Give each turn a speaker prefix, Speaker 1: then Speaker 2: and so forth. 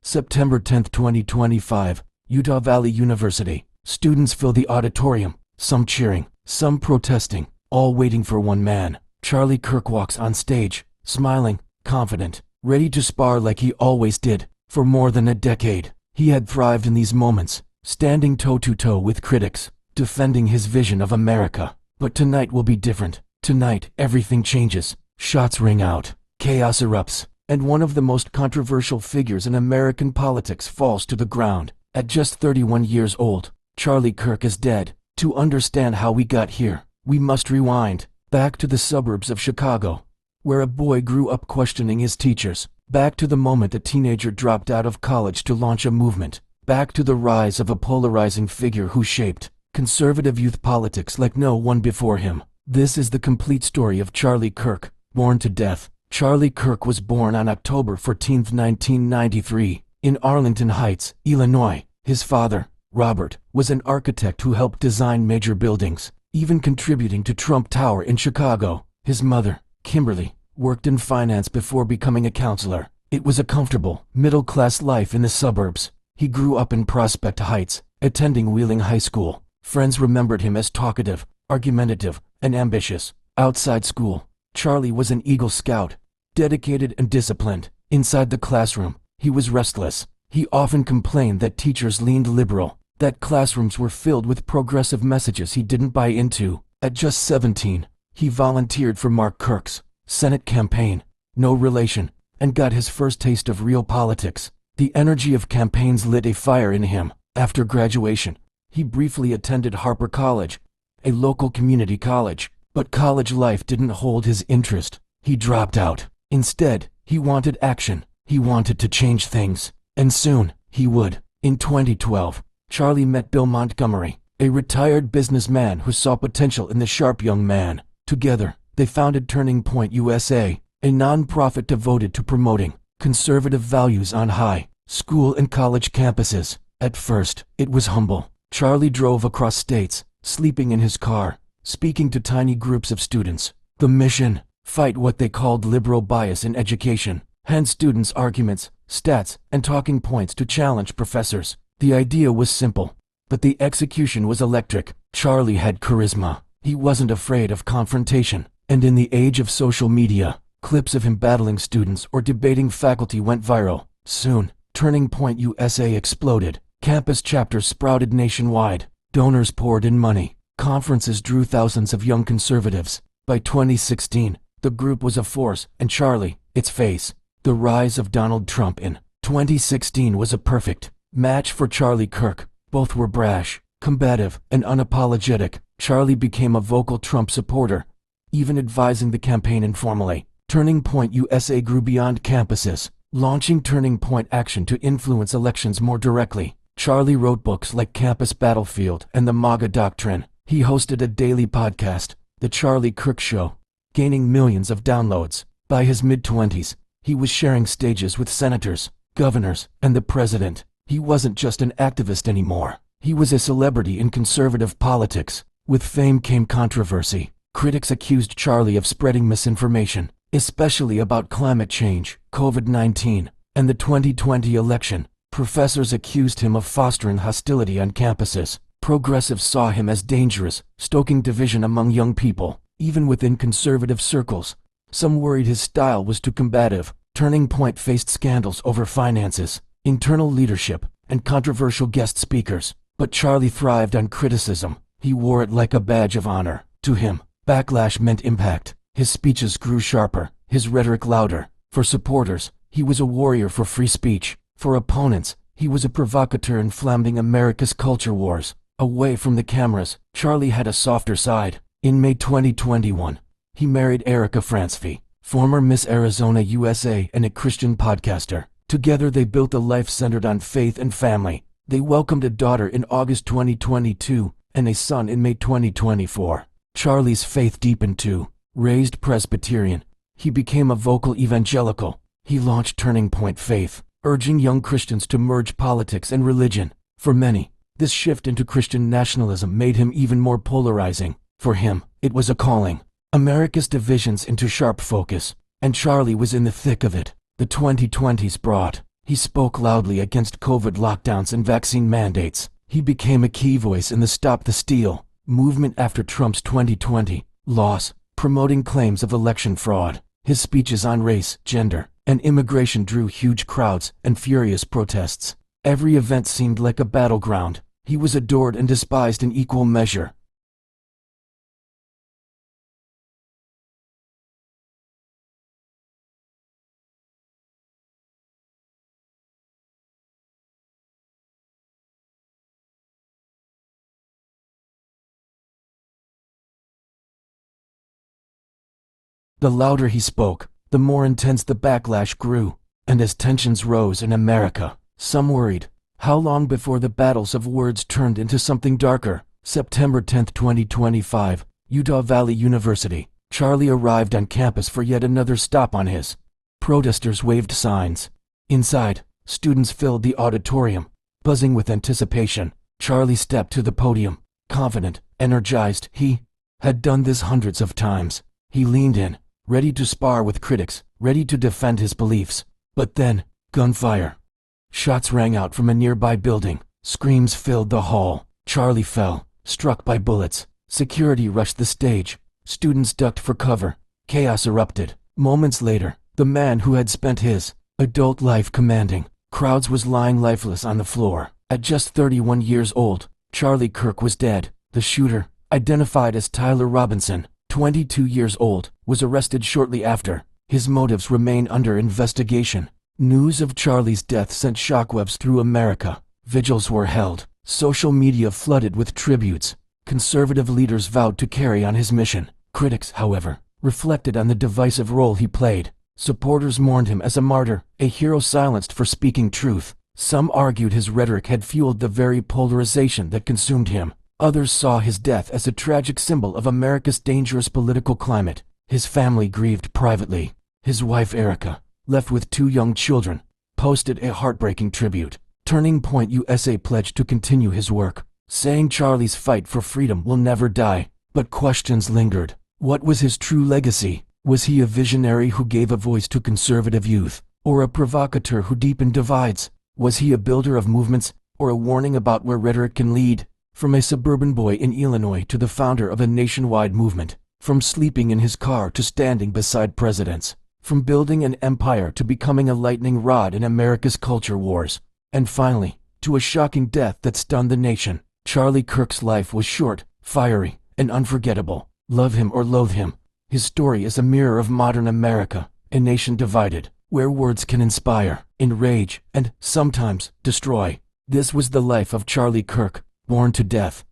Speaker 1: September 10, 2025, Utah Valley University. Students fill the auditorium, some cheering, some protesting, all waiting for one man. Charlie Kirk walks on stage, smiling, confident, ready to spar like he always did. For more than a decade, he had thrived in these moments, standing toe-to-toe with critics, defending his vision of America. But tonight will be different. Tonight, everything changes. Shots ring out, chaos erupts, and one of the most controversial figures in American politics falls to the ground. At just 31 years old, Charlie Kirk is dead. To understand how we got here, we must rewind back to the suburbs of Chicago, where a boy grew up questioning his teachers, back to the moment a teenager dropped out of college to launch a movement, back to the rise of a polarizing figure who shaped conservative youth politics like no one before him. This is the complete story of Charlie Kirk, born to death. Charlie Kirk was born on October 14, 1993, in Arlington Heights, Illinois. His father, Robert, was an architect who helped design major buildings, even contributing to Trump Tower in Chicago. His mother, Kimberly, worked in finance before becoming a counselor. It was a comfortable, middle-class life in the suburbs. He grew up in Prospect Heights, attending Wheeling High School. Friends remembered him as talkative, argumentative, and ambitious. Outside school, Charlie was an Eagle Scout, dedicated and disciplined. Inside the classroom, he was restless. He often complained that teachers leaned liberal, that classrooms were filled with progressive messages he didn't buy into. At just 17, he volunteered for Mark Kirk's Senate campaign, no relation, and got his first taste of real politics. The energy of campaigns lit a fire in him. After graduation, he briefly attended Harper College, a local community college, but college life didn't hold his interest. He dropped out. Instead, he wanted action. He wanted to change things, and soon, he would. In 2012, Charlie met Bill Montgomery, a retired businessman who saw potential in the sharp young man. Together, they founded Turning Point USA, a nonprofit devoted to promoting conservative values on high school and college campuses. At first, it was humble. Charlie drove across states, sleeping in his car, speaking to tiny groups of students. The mission: fight what they called liberal bias in education, hand students arguments, stats, and talking points to challenge professors. The idea was simple, but the execution was electric. Charlie had charisma. He wasn't afraid of confrontation, and in the age of social media, clips of him battling students or debating faculty went viral. Soon, Turning Point USA exploded. Campus chapters sprouted nationwide. Donors poured in money. Conferences drew thousands of young conservatives. By 2016, the group was a force, and Charlie, its face. The rise of Donald Trump in 2016 was a perfect match for Charlie Kirk. Both were brash, combative, and unapologetic. Charlie became a vocal Trump supporter, even advising the campaign informally. Turning Point USA grew beyond campuses, launching Turning Point Action to influence elections more directly. Charlie wrote books like Campus Battlefield and the MAGA Doctrine. He hosted a daily podcast, The Charlie Kirk Show, gaining millions of downloads. By his mid-20s, he was sharing stages with senators, governors, and the president. He wasn't just an activist anymore. He was a celebrity in conservative politics. With fame came controversy. Critics accused Charlie of spreading misinformation, especially about climate change, COVID-19, and the 2020 election. Professors accused him of fostering hostility on campuses. Progressives saw him as dangerous, stoking division among young people, even within conservative circles. Some worried his style was too combative. Turning Point faced scandals over finances, internal leadership, and controversial guest speakers. But Charlie thrived on criticism. He wore it like a badge of honor. To him, backlash meant impact. His speeches grew sharper, his rhetoric louder. For supporters, he was a warrior for free speech. For opponents, he was a provocateur inflaming America's culture wars. Away from the cameras, Charlie had a softer side. In May 2021, he married Erica Francevy, former Miss Arizona USA and a Christian podcaster. Together they built a life centered on faith and family. They welcomed a daughter in August 2022 and a son in May 2024. Charlie's faith deepened too. Raised Presbyterian, he became a vocal evangelical. He launched Turning Point Faith, urging young Christians to merge politics and religion. For many, this shift into Christian nationalism made him even more polarizing. For him, it was a calling. America's divisions into sharp focus, and Charlie was in the thick of it. The 2020s brought He spoke loudly against COVID lockdowns and vaccine mandates. He became a key voice in the Stop the Steal movement after Trump's 2020 loss, promoting claims of election fraud. His speeches on race, gender, and immigration drew huge crowds and furious protests. Every event seemed like a battleground. He was adored and despised in equal measure. The louder he spoke, the more intense the backlash grew, and as tensions rose in America, some worried. How long before the battles of words turned into something darker? September 10, 2025, Utah Valley University. Charlie arrived on campus for yet another stop on his. Protesters waved signs. Inside, students filled the auditorium, buzzing with anticipation. Charlie stepped to the podium, confident, energized. He had done this hundreds of times. He leaned in, ready to spar with critics, ready to defend his beliefs. But then, gunfire. Shots rang out from a nearby building. Screams filled the hall. Charlie fell, struck by bullets. Security rushed the stage. Students ducked for cover. Chaos erupted. Moments later, the man who had spent his adult life commanding crowds was lying lifeless on the floor. At just 31 years old, Charlie Kirk was dead. The shooter, identified as Tyler Robinson, 22 years old, was arrested shortly after. His motives remain under investigation. News of Charlie's death sent shockwaves through America. Vigils were held. Social media flooded with tributes. Conservative leaders vowed to carry on his mission. Critics, however, reflected on the divisive role he played. Supporters mourned him as a martyr, a hero silenced for speaking truth. Some argued his rhetoric had fueled the very polarization that consumed him. Others saw his death as a tragic symbol of America's dangerous political climate. His family grieved privately. His wife Erica, left with 2 young children, posted a heartbreaking tribute. Turning Point USA pledged to continue his work, saying Charlie's fight for freedom will never die. But questions lingered. What was his true legacy? Was he a visionary who gave a voice to conservative youth, or a provocateur who deepened divides? Was he a builder of movements, or a warning about where rhetoric can lead? From a suburban boy in Illinois to the founder of a nationwide movement, from sleeping in his car to standing beside presidents, from building an empire to becoming a lightning rod in America's culture wars, and finally, to a shocking death that stunned the nation, Charlie Kirk's life was short, fiery, and unforgettable. Love him or loathe him, his story is a mirror of modern America, a nation divided, where words can inspire, enrage, and, sometimes, destroy. This was the life of Charlie Kirk, born to death,